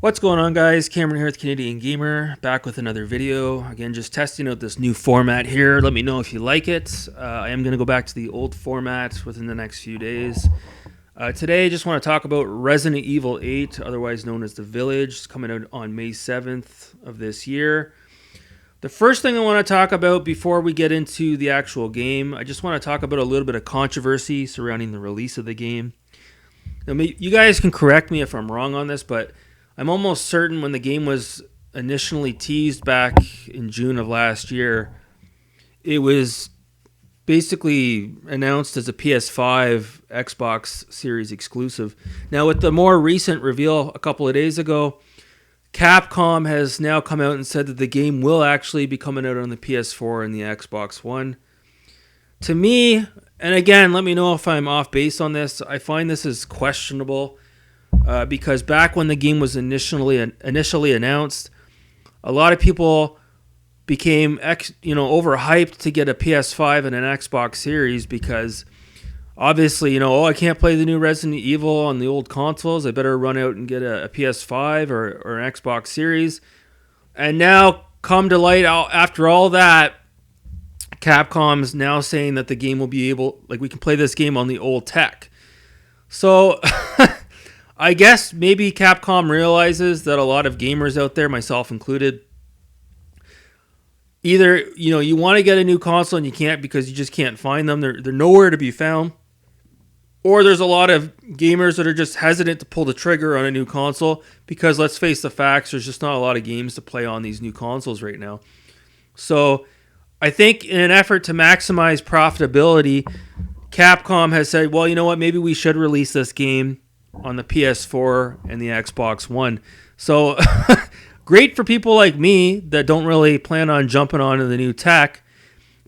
What's going on, guys? Cameron here with Canadian Gamer, back with another video. Again, just testing out this new format here. Let me know if you like it. I am going to go back to the old format within the next few days. Today, I just want to talk about Resident Evil 8, otherwise known as The Village. It's coming out on May 7th of this year. The first thing I want to talk about before we get into the actual game, I just want to talk about a little bit of controversy surrounding the release of the game. Now, you guys can correct me if I'm wrong on this, but I'm almost certain when the game was initially teased back in June of last year, it was basically announced as a PS5 Xbox Series exclusive. Now, with the more recent reveal a couple of days ago, Capcom has now come out and said that the game will actually be coming out on the PS4 and the Xbox One. To me, and again, let me know if I'm off base on this, I find this is questionable. Because back when the game was initially announced, a lot of people became overhyped to get a PS5 and an Xbox Series because obviously, I can't play the new Resident Evil on the old consoles. I better run out and get a PS5 or an Xbox Series. And now, come to light after all that, Capcom's now saying that the game will be we can play this game on the old tech. So I guess maybe Capcom realizes that a lot of gamers out there, myself included, either you want to get a new console and you can't because you just can't find them. They're nowhere to be found. Or there's a lot of gamers that are just hesitant to pull the trigger on a new console because, let's face the facts, there's just not a lot of games to play on these new consoles right now. So I think in an effort to maximize profitability, Capcom has said, well, you know what, maybe we should release this game on the PS4 and the Xbox One. So great for people like me that don't really plan on jumping onto the new tech,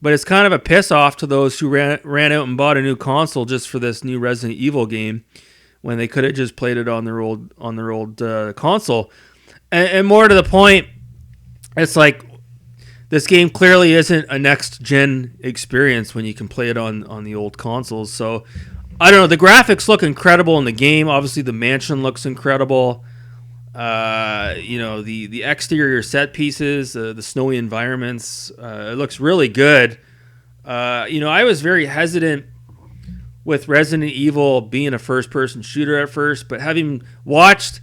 but it's kind of a piss off to those who ran out and bought a new console just for this new Resident Evil game when they could have just played it on their old console. And more to the point, it's like this game clearly isn't a next gen experience when you can play it on the old consoles. So I don't know. The graphics look incredible in the game. Obviously, the mansion looks incredible. The exterior set pieces, the snowy environments, it looks really good. I was very hesitant with Resident Evil being a first-person shooter at first, but having watched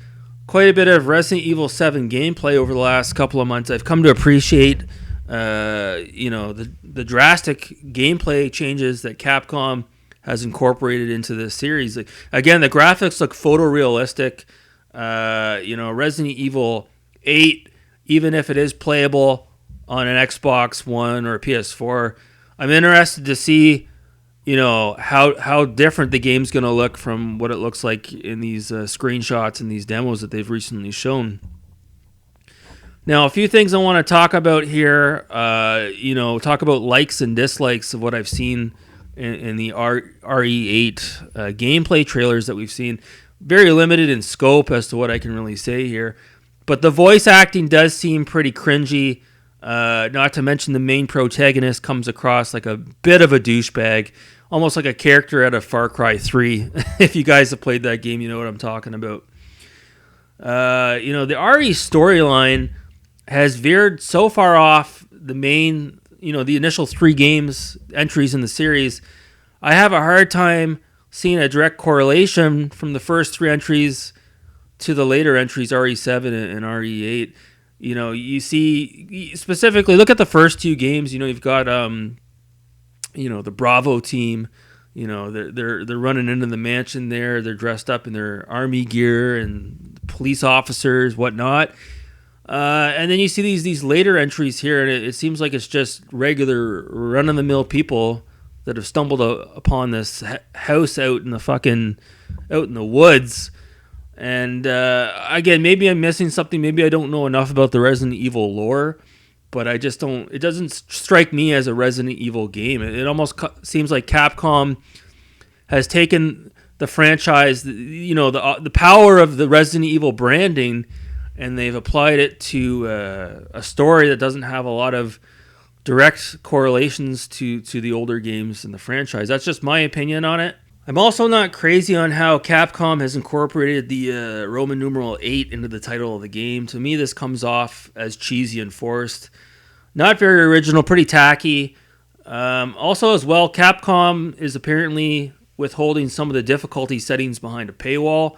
quite a bit of Resident Evil 7 gameplay over the last couple of months, I've come to appreciate, the drastic gameplay changes that Capcom has incorporated into the series. Again, the graphics look photorealistic. Resident Evil 8, even if it is playable on an Xbox One or a PS4, I'm interested to see, how different the game's going to look from what it looks like in these screenshots and these demos that they've recently shown. Now, a few things I want to talk about here, talk about likes and dislikes of what I've seen in the RE8 gameplay trailers that we've seen. Very limited in scope as to what I can really say here. But the voice acting does seem pretty cringy. Not to mention the main protagonist comes across like a bit of a douchebag. Almost like a character out of Far Cry 3. If you guys have played that game, you know what I'm talking about. The RE storyline has veered so far off the main, the initial 3 games entries in the series. I have a hard time seeing a direct correlation from the first 3 entries to the later entries, RE7 and RE8. You see, specifically, look at the first 2 games. You've got, the Bravo team. They're running into the mansion there. They're dressed up in their army gear and police officers, whatnot. And then you see these later entries here, and it seems like it's just regular run-of-the-mill people that have stumbled upon this house out in the woods. And again, maybe I'm missing something. Maybe I don't know enough about the Resident Evil lore, but I just don't. It doesn't strike me as a Resident Evil game. It almost seems like Capcom has taken the franchise, the power of the Resident Evil branding, and they've applied it to a story that doesn't have a lot of direct correlations to the older games in the franchise. That's just my opinion on it. I'm also not crazy on how Capcom has incorporated the Roman numeral 8 into the title of the game. To me, this comes off as cheesy and forced. Not very original, pretty tacky. Also, as well, Capcom is apparently withholding some of the difficulty settings behind a paywall.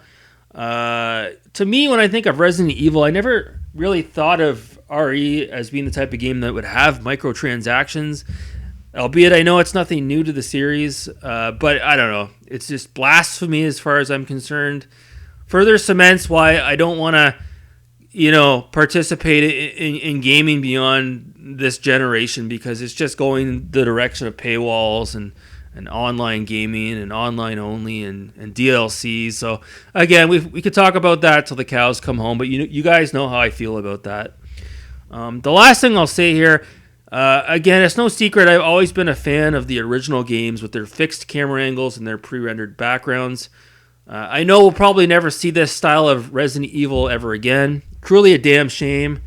To me, when I think of Resident Evil, I never really thought of RE as being the type of game that would have microtransactions. Albeit I know it's nothing new to the series, but I don't know. It's just blasphemy as far as I'm concerned. Further cements why I don't want to, participate in gaming beyond this generation, because it's just going the direction of paywalls and online gaming and online only and DLC. So again, we could talk about that till the cows come home, but you guys know how I feel about that. The last thing I'll say here, again, it's no secret I've always been a fan of the original games with their fixed camera angles and their pre-rendered backgrounds. I know we'll probably never see this style of Resident Evil ever again. Truly a damn shame.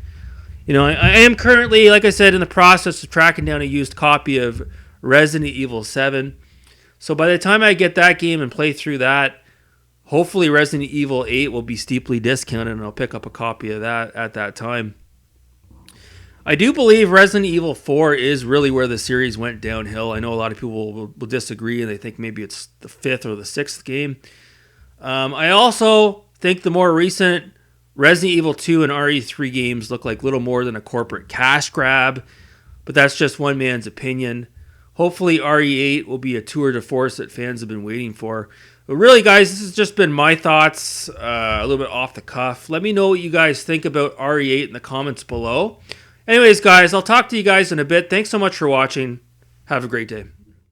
I am currently, like I said, in the process of tracking down a used copy of Resident Evil 7. So by the time I get that game and play through that, hopefully Resident Evil 8 will be steeply discounted and I'll pick up a copy of that at that time. I do believe Resident Evil 4 is really where the series went downhill. I know a lot of people will disagree and they think maybe it's the 5th or the 6th game. I also think the more recent Resident Evil 2 and RE3 games look like little more than a corporate cash grab, but that's just one man's opinion. Hopefully RE8 will be a tour de force that fans have been waiting for. But really, guys, this has just been my thoughts, a little bit off the cuff. Let me know what you guys think about RE8 in the comments below. Anyways, guys, I'll talk to you guys in a bit. Thanks so much for watching. Have a great day.